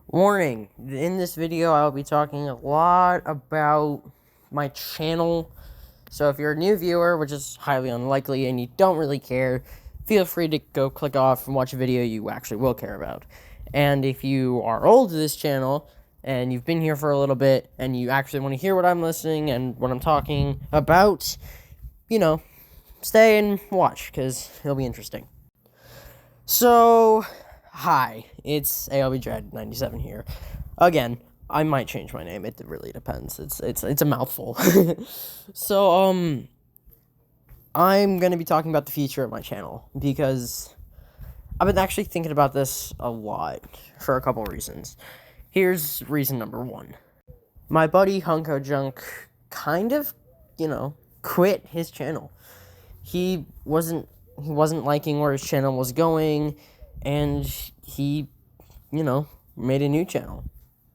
Warning, in this video I'll be talking a lot about my channel, so if you're a new viewer, which is highly unlikely, and you don't really care, feel free to go click off and watch a video you actually will care about. And if you are old to this channel, and you've been here for a little bit, and you actually want to hear what I'm listening and what I'm talking about, stay and watch, because it'll be interesting. So, hi, it's ALBDread97 here. Again, I might change my name. It really depends. It's a mouthful. So, I'm gonna be talking about the future of my channel because I've been actually thinking about this a lot for a couple reasons. Here's reason number one. My buddy Hunko Junk kind of, quit his channel. He wasn't liking where his channel was going, and he, made a new channel,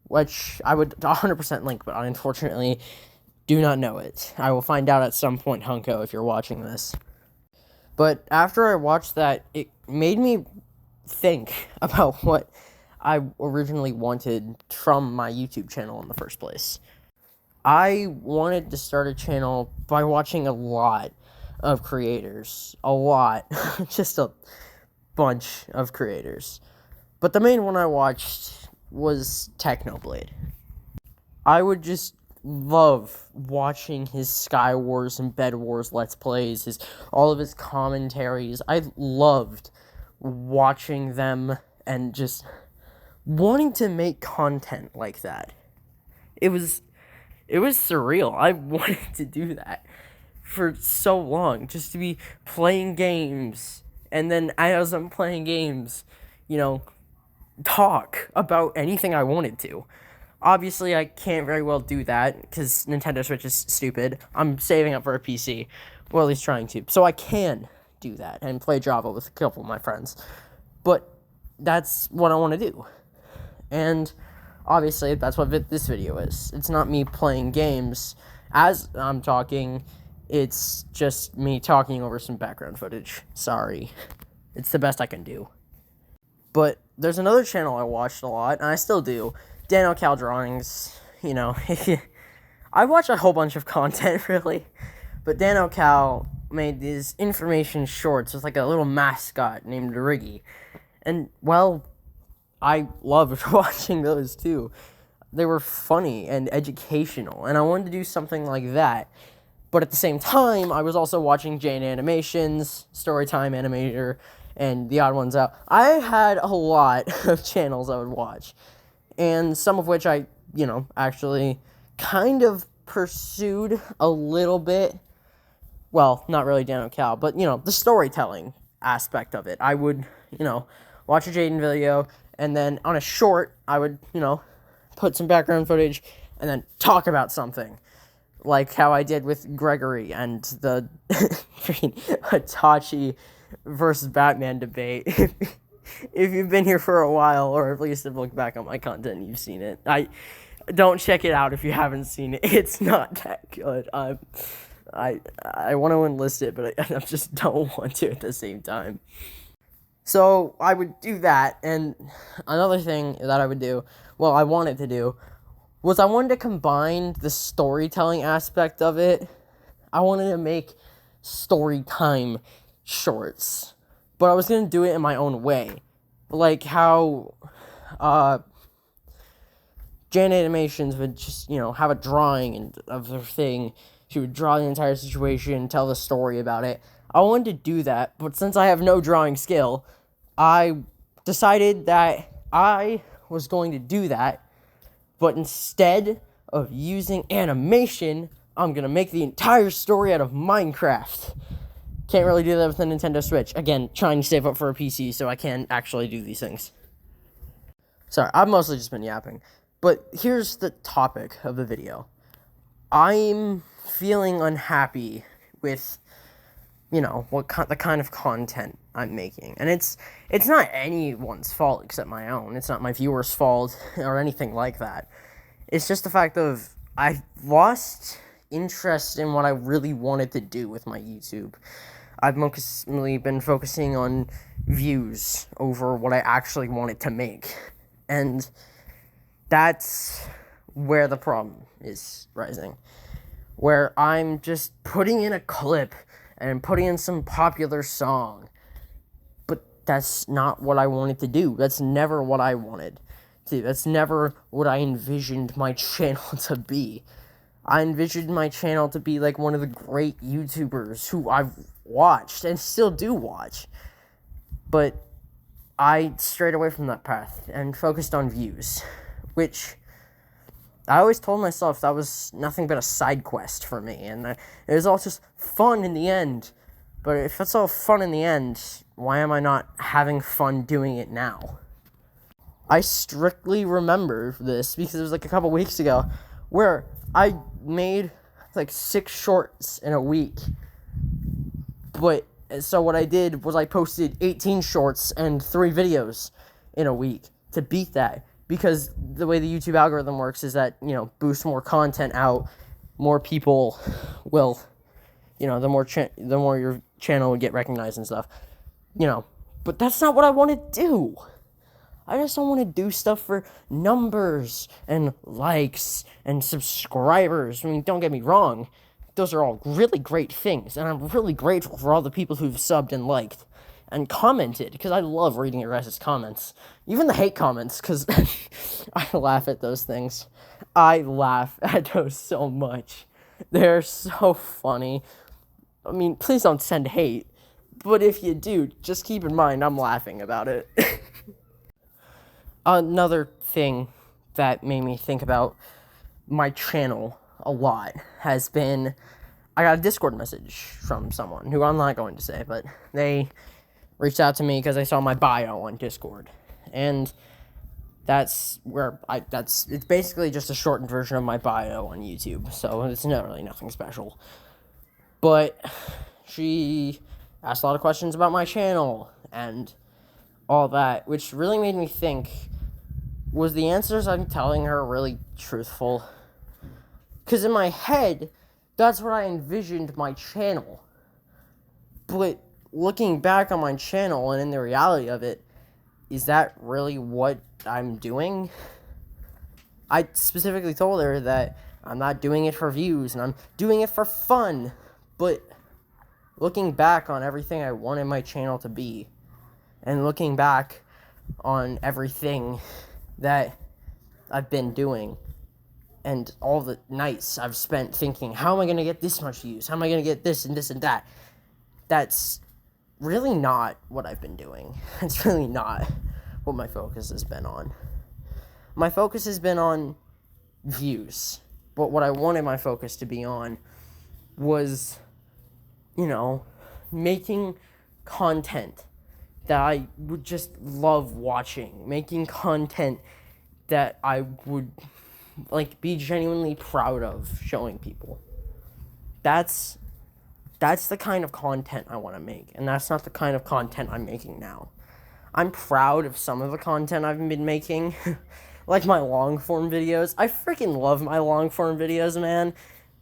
which I would 100% link, but I unfortunately do not know it. I will find out at some point, Hunko, if you're watching this. But after I watched that, it made me think about what I originally wanted from my YouTube channel in the first place. I wanted to start a channel by watching a lot of creators. A lot. Just a bunch of creators. But the main one I watched was Technoblade. I would just love watching his Sky Wars and Bed Wars Let's Plays, all of his commentaries. I loved watching them and just wanting to make content like that. It was surreal. I wanted to do that for so long, just to be playing games, and then as I'm playing games, talk about anything I wanted to. Obviously, I can't very well do that, because Nintendo Switch is stupid. I'm saving up for a PC, well, at least trying to, so I can do that, and play Java with a couple of my friends, but that's what I want to do, and obviously, that's what this video is. It's not me playing games as I'm talking. It's just me talking over some background footage. Sorry. It's the best I can do. But there's another channel I watched a lot, and I still do. Dan Cal Drawings. I watch a whole bunch of content, really. But Dan Cal made these information shorts with like a little mascot named Riggy. And, well, I loved watching those too. They were funny and educational, and I wanted to do something like that. But at the same time, I was also watching Jane Animations, Storytime Animator, and The Odd Ones Out. I had a lot of channels I would watch, and some of which I, actually kind of pursued a little bit. Well, not really Dan Cal, but, the storytelling aspect of it. I would, watch a Jaden video, and then on a short, I would, put some background footage, and then talk about something. Like how I did with Gregory and the freaking Hitachi versus Batman debate. If you've been here for a while, or at least have looked back on my content, you've seen it. Don't check it out if you haven't seen it. It's not that good. I want to enlist it, but I just don't want to at the same time. So I would do that, and another thing that I would do, well, I wanted to do, was I wanted to combine the storytelling aspect of it. I wanted to make story time shorts, but I was going to do it in my own way. Like how Jan Animations would just, have a drawing of their thing. She would draw the entire situation, tell the story about it. I wanted to do that, but since I have no drawing skill, I decided that I was going to do that. But instead of using animation, I'm going to make the entire story out of Minecraft. Can't really do that with the Nintendo Switch. Again, trying to save up for a PC so I can actually do these things. Sorry, I've mostly just been yapping. But here's the topic of the video. I'm feeling unhappy with, the kind of content I'm making. And it's not anyone's fault except my own. It's not my viewers' fault or anything like that. It's just the fact of I've lost interest in what I really wanted to do with my YouTube. I've mostly been focusing on views over what I actually wanted to make. And That's where the problem is rising. Where I'm just putting in a clip and putting in some popular song. But that's not what I wanted to do. That's never what I wanted to do. That's never what I envisioned my channel to be. I envisioned my channel to be like one of the great YouTubers who I've watched and still do watch. But I strayed away from that path and focused on views, which I always told myself that was nothing but a side quest for me, and it was all just fun in the end. But if it's all fun in the end, why am I not having fun doing it now? I strictly remember this because it was like a couple weeks ago where I made like 6 shorts in a week. But so what I did was I posted 18 shorts and 3 videos in a week to beat that. Because the way the YouTube algorithm works is that, boost more content out, more people will, the more your channel will get recognized and stuff. But that's not what I want to do. I just don't want to do stuff for numbers and likes and subscribers. I mean, don't get me wrong. Those are all really great things, and I'm really grateful for all the people who've subbed and liked and commented, because I love reading your guys' comments. Even the hate comments, because I laugh at those things. I laugh at those so much. They're so funny. I mean, please don't send hate, but if you do, just keep in mind I'm laughing about it. Another thing that made me think about my channel a lot has been, I got a Discord message from someone who I'm not going to say, but they reached out to me because they saw my bio on Discord, and it's basically just a shortened version of my bio on YouTube, so it's not really nothing special. But she asked a lot of questions about my channel and all that, which really made me think, was the answers I'm telling her really truthful? Because in my head, that's what I envisioned my channel. But looking back on my channel and in the reality of it, is that really what I'm doing? I specifically told her that I'm not doing it for views and I'm doing it for fun. But looking back on everything I wanted my channel to be, and looking back on everything that I've been doing, and all the nights I've spent thinking, how am I going to get this much views? How am I going to get this and this and that? That's really not what I've been doing. It's really not what my focus has been on. My focus has been on views. But what I wanted my focus to be on was, making content that I would just love watching. Making content that I would be genuinely proud of showing people. That's the kind of content I want to make, and that's not the kind of content I'm making now. I'm proud of some of the content I've been making, like my long-form videos. I freaking love my long-form videos, man.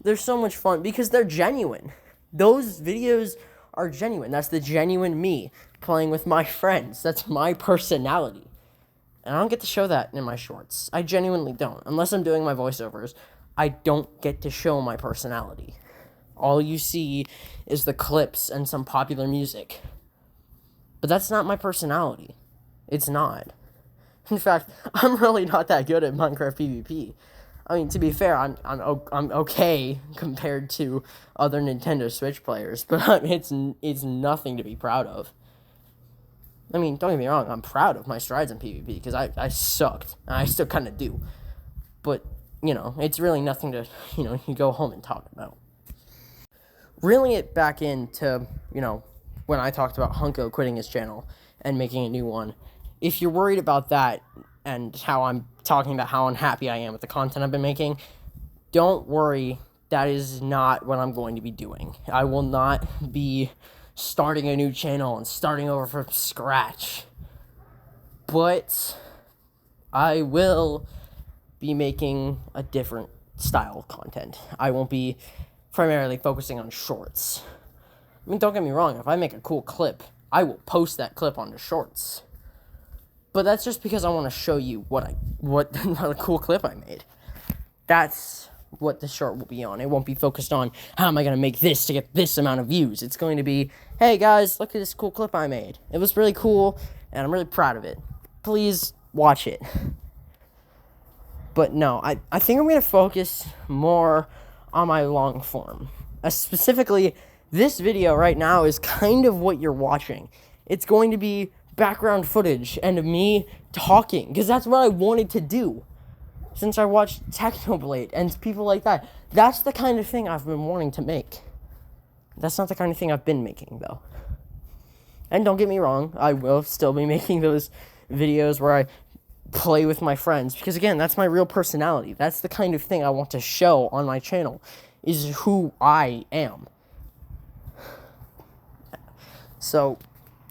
They're so much fun because they're genuine. Those videos are genuine. That's the genuine me playing with my friends. That's my personality. And I don't get to show that in my shorts. I genuinely don't. Unless I'm doing my voiceovers, I don't get to show my personality. All you see is the clips and some popular music. But that's not my personality. It's not. In fact, I'm really not that good at Minecraft PvP. I mean, to be fair, I'm okay compared to other Nintendo Switch players, but it's nothing to be proud of. I mean, don't get me wrong, I'm proud of my strides in PvP, because I sucked, and I still kind of do. But, it's really nothing to, you go home and talk about. Reeling it back into, when I talked about Hunko quitting his channel and making a new one, if you're worried about that and how I'm talking about how unhappy I am with the content I've been making, don't worry, that is not what I'm going to be doing. I will not be starting a new channel and starting over from scratch. But I will be making a different style of content. I won't be primarily focusing on shorts. I mean, don't get me wrong, if I make a cool clip, I will post that clip on the shorts. But that's just because I want to show you what a cool clip I made. That's what the short will be on. It won't be focused on how am I going to make this to get this amount of views. It's going to be, hey guys, look at this cool clip I made. It was really cool, and I'm really proud of it. Please watch it. But no, I think I'm going to focus more on my long form. Specifically, this video right now is kind of what you're watching. It's going to be background footage and me talking, because that's what I wanted to do since I watched Technoblade and people like that. That's the kind of thing I've been wanting to make. That's not the kind of thing I've been making, though. And don't get me wrong, I will still be making those videos where I play with my friends, because again, that's my real personality. That's the kind of thing I want to show on my channel, is who I am. So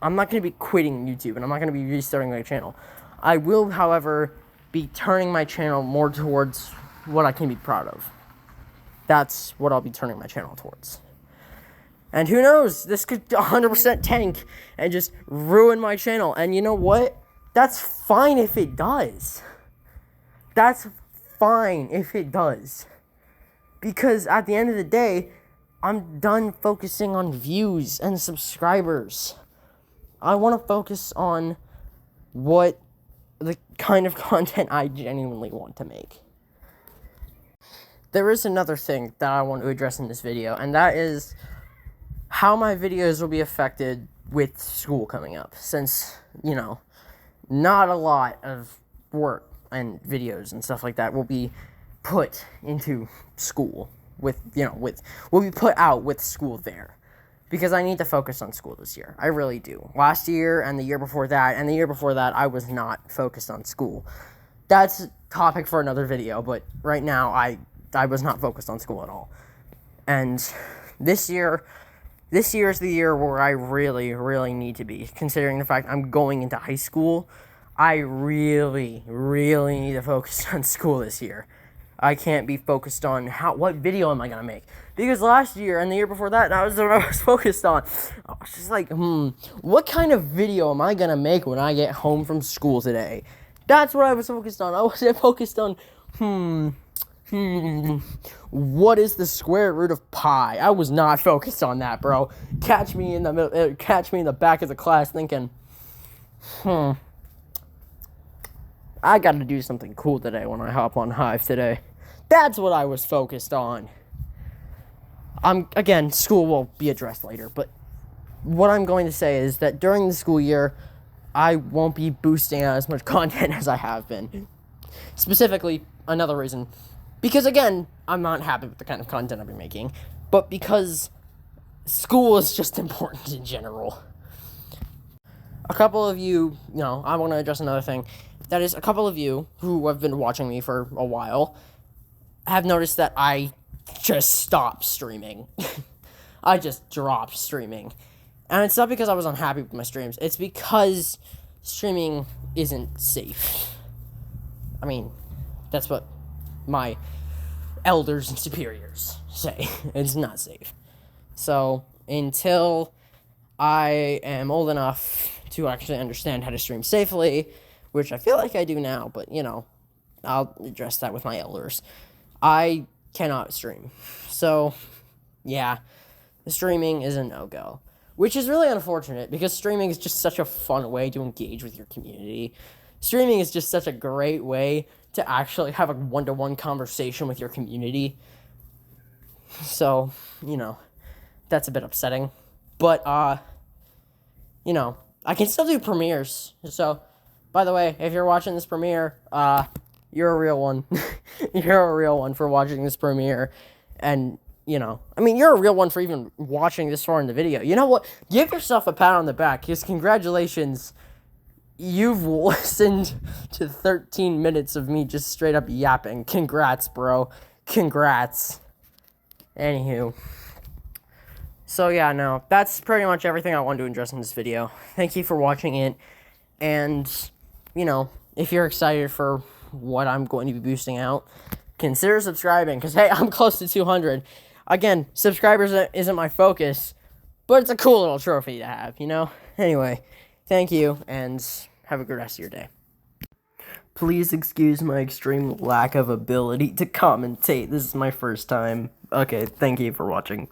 I'm not going to be quitting YouTube, and I'm not going to be restarting my channel. I will, however, be turning my channel more towards what I can be proud of. That's what I'll be turning my channel towards. And who knows, this could 100% tank and just ruin my channel. And you know what? That's fine if it does. That's fine if it does. Because at the end of the day, I'm done focusing on views and subscribers. I want to focus on what the kind of content I genuinely want to make. There is another thing that I want to address in this video, and that is how my videos will be affected with school coming up. Since, you know, not a lot of work and videos and stuff like that will be put into school will be put out with school there. Because I need to focus on school this year. I really do. Last year and the year before that and the year before that, I was not focused on school. That's a topic for another video, but right now I was not focused on school at all. And this year is the year where I really, really need to be. Considering the fact I'm going into high school, I really, really need to focus on school this year. I can't be focused on what video am I going to make. Because last year and the year before that, that was what I was focused on. I was just like, what kind of video am I going to make when I get home from school today? That's what I was focused on. I wasn't focused on, what is the square root of pi? I was not focused on that, bro. Catch me in the back of the class thinking, I got to do something cool today when I hop on Hive today. That's what I was focused on. Again, school will be addressed later, but what I'm going to say is that during the school year, I won't be boosting out as much content as I have been. Specifically, another reason, because again, I'm not happy with the kind of content I've been making, but because school is just important in general. A couple of you, I want to address another thing. That is, a couple of you who have been watching me for a while have noticed that I just stopped streaming. I just dropped streaming. And it's not because I was unhappy with my streams. It's because streaming isn't safe. I mean, that's what my elders and superiors say. It's not safe. So, until I am old enough to actually understand how to stream safely, which I feel like I do now, but, I'll address that with my elders, I cannot stream. So, yeah, the streaming is a no-go. Which is really unfortunate, because streaming is just such a fun way to engage with your community. Streaming is just such a great way to actually have a one-to-one conversation with your community. So, that's a bit upsetting. But, I can still do premieres. So, by the way, if you're watching this premiere, you're a real one. You're a real one for watching this premiere. And, you're a real one for even watching this far in the video. You know what? Give yourself a pat on the back, because congratulations, you've listened to 13 minutes of me just straight up yapping. Congrats, bro. Congrats. Anywho. So, yeah, no, that's pretty much everything I wanted to address in this video. Thank you for watching it. And, if you're excited for what I'm going to be boosting out, consider subscribing, because, hey, I'm close to 200. Again, subscribers isn't my focus, but it's a cool little trophy to have, Anyway, thank you, and Have a good rest of your day. Please excuse my extreme lack of ability to commentate. This is my first time. Okay, thank you for watching.